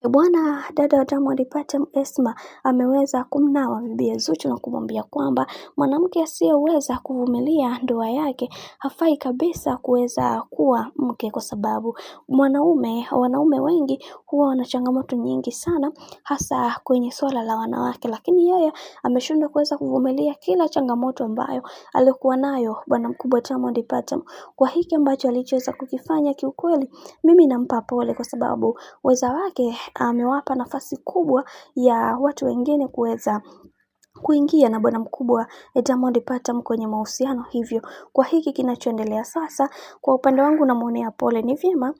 Bwana dada wa Diamond Platnumz Esma ameweza kumnawa bibi Zuchu na kumwambia kwamba mwanamke asiyeweza kuvumilia ndoa yake hafai kabisa kuweza kuwa mke, kwa sababu wanaume wengi huwa wana changamoto nyingi sana, hasa kwenye swala la wanawake, lakini yeye ameshindwa kuweza kuvumilia kila changamoto ambayo alikuwa nayo bwana mkubwa Diamond Platnumz. Kwa hiki ambacho alichoweza kukifanya, kiukweli mimi nampa pole, kwa sababu weza wake amewapa nafasi kubwa ya watu wengine kuweza kuingia na bwana mkubwa Diamond Platnumz kwenye mahusiano. Hivyo kwa hiki kinachoendelea sasa, kwa upande wangu namuonea pole. Ni vyema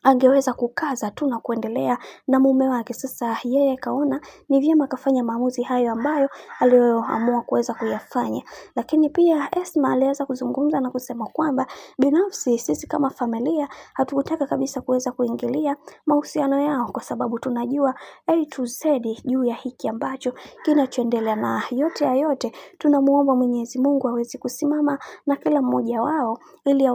angeweza kukaza tu na kuendelea na mume wake. Sasa yeye kaona ni vyema kafanya maamuzi hayo ambayo aliyoamua kuweza kuyafanya. Lakini pia Esma aliweza kuzungumza na kusema kwamba binafsi sisi kama familia hatukutaka kabisa kuweza kuingilia mahusiano yao, kwa sababu tunajua A to Z juu ya hiki ambacho kinachoendelea, na yote ya yote tunamuomba Mwenyezi Mungu aweze kusimama na kila mmoja wao, ili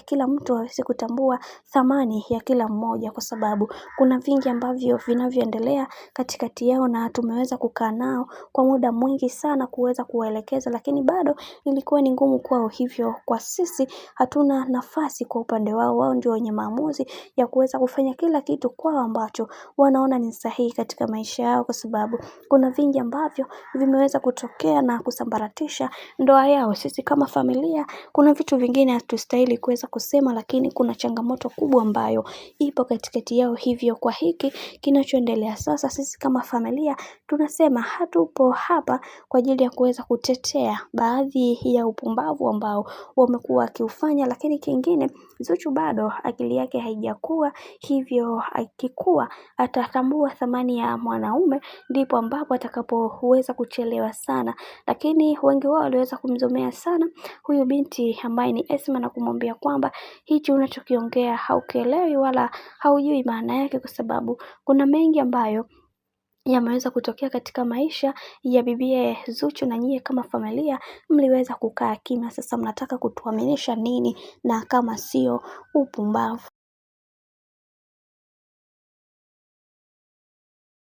kila mtu aweze kutambua thamani ya kila mmoja, kwa sababu kuna vingi ambavyo vinavyoendelea katikati yao na tumeweza kukaa nao kwa muda mwingi sana kuweza kuwaelekeza, lakini bado ilikuwa ni ngumu kwao. Hivyo kwa sisi hatuna nafasi kwa upande wao. Wao ndio wenye maamuzi ya kuweza kufanya kila kitu kwao ambacho wanaona ni sahihi katika maisha yao, kwa sababu kuna vingi ambavyo vimeweza kutokea na kusambaratisha ndoa yao. Sisi kama familia kuna vitu vingine hatustahili kuweza kusema, lakini kuna changamoto kubwa ambayo ipo katikati yao. Hivyo kwa hiki kinachoendelea sasa, sisi kama familia tunasema hatupo hapa kwa ajili ya kuweza kutetea baadhi ya upumbavu ambao wamekuwa wakiufanya, lakini kingine Zuchu bado akili yake haijakuwa. Hivyo akikuwa atatambua thamani ya mwanaume, ndipo ambapo atakapoweza kuchelewa sana. Lakini wengi wao waliweza kumzomea sana huyu binti ambaye ni Esma na kumwambia kwamba hichi unachokiongea haukielewi wala haujui maana yake, kwa sababu kuna mengi ambayo yameweza kutokea katika maisha ya bibie Zuchu, na nyie kama familia mliweza kukaa kimya. Sasa mnataka kutuaminisha nini na kama sio upumbavu?